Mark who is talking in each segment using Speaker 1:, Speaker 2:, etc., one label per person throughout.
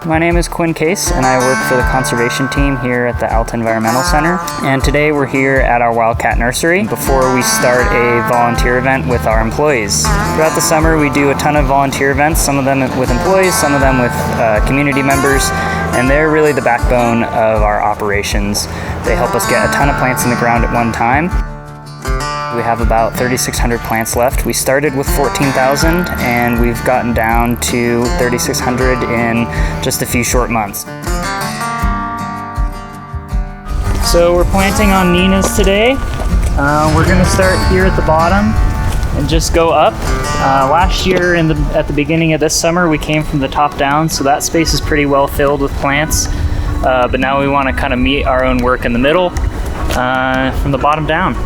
Speaker 1: My name is Quinn Case, and I work for the conservation team here at the Alta Environmental Center. And today we're here at our Wildcat Nursery before we start a volunteer event with our employees. Throughout the summer, we do a ton of volunteer events, some of them with employees, some of them with community members, and they're really the backbone of our operations. They help us get a ton of plants in the ground at one time. We have about 3,600 plants left. We started with 14,000 and we've gotten down to 3,600 in just a few short months. So we're planting on Nina's today. We're gonna start here at the bottom and just go up. Last year at the beginning of this summer, we came from the top down, so that space is pretty well filled with plants. But now we wanna kind of meet our own work in the middle from the bottom down.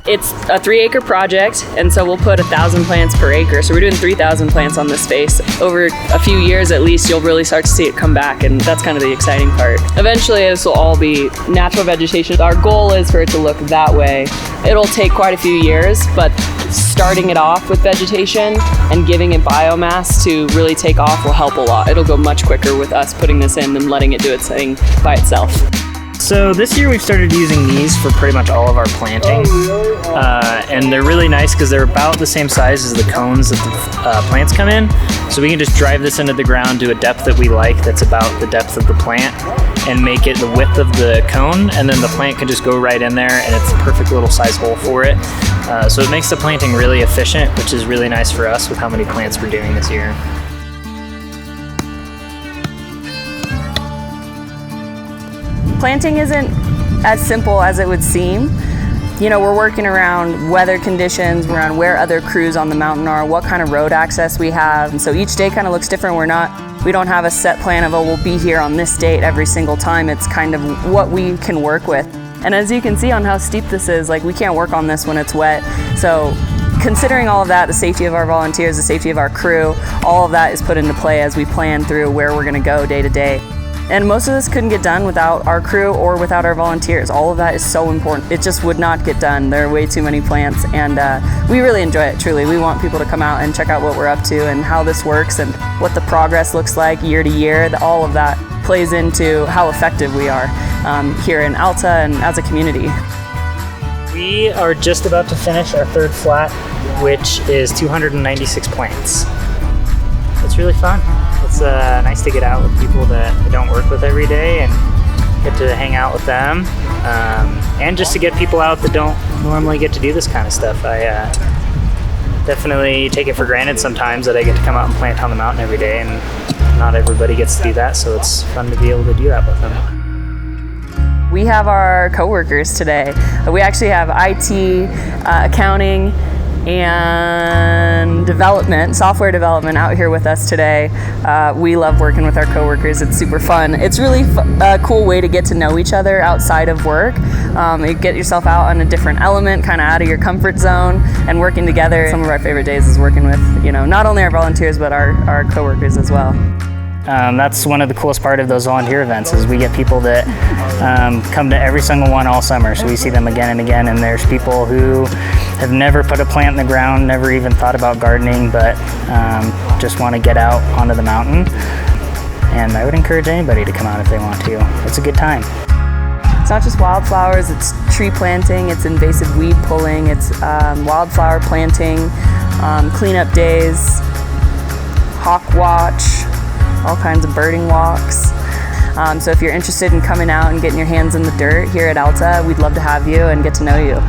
Speaker 2: It's a 3-acre project, and so we'll put 1,000 plants per acre. So we're doing 3,000 plants on this space. Over a few years at least, you'll really start to see it come back, and that's kind of the exciting part. Eventually, this will all be natural vegetation. Our goal is for it to look that way. It'll take quite a few years, but starting it off with vegetation and giving it biomass to really take off will help a lot. It'll go much quicker with us putting this in than letting it do its thing by itself.
Speaker 1: So this year we've started using these for pretty much all of our planting. And they're really nice because they're about the same size as the cones that the plants come in. So we can just drive this into the ground to a depth that we like that's about the depth of the plant and make it the width of the cone, and then the plant can just go right in there and it's a perfect little size hole for it. So it makes the planting really efficient, which is really nice for us with how many plants we're doing this year.
Speaker 2: Planting isn't as simple as it would seem. You know, we're working around weather conditions, around where other crews on the mountain are, what kind of road access we have. And so each day kind of looks different. We don't have a set plan of, oh, we'll be here on this date every single time. It's kind of what we can work with. And as you can see on how steep this is, like, we can't work on this when it's wet. So considering all of that, the safety of our volunteers, the safety of our crew, all of that is put into play as we plan through where we're gonna go day to day. And most of this couldn't get done without our crew or without our volunteers. All of that is so important. It just would not get done. There are way too many plants, and we really enjoy it, truly. We want people to come out and check out what we're up to and how this works and what the progress looks like year to year. All of that plays into how effective we are here in Alta and as a community.
Speaker 1: We are just about to finish our third flat, which is 296 plants. It's really fun. It's nice to get out with people that I don't work with every day and get to hang out with them, and just to get people out that don't normally get to do this kind of stuff. I definitely take it for granted sometimes that I get to come out and plant on the mountain every day, and not everybody gets to do that, so it's fun to be able to do that with them.
Speaker 2: We have our coworkers today. We actually have IT, accounting, and software development out here with us today. We love working with our coworkers. It's super fun. It's really a cool way to get to know each other outside of work. You get yourself out on a different element, kind of out of your comfort zone, and working together. Some of our favorite days is working with, not only our volunteers, but our coworkers as well.
Speaker 1: That's one of the coolest part of those volunteer events is we get people that come to every single one all summer, so we see them again and again, and there's people who have never put a plant in the ground, never even thought about gardening, but just want to get out onto the mountain. And I would encourage anybody to come out if they want to. It's a good time.
Speaker 2: It's not just wildflowers, it's tree planting, it's invasive weed pulling, it's wildflower planting, cleanup days, hawk watch, all kinds of birding walks. So if you're interested in coming out and getting your hands in the dirt here at Alta, we'd love to have you and get to know you.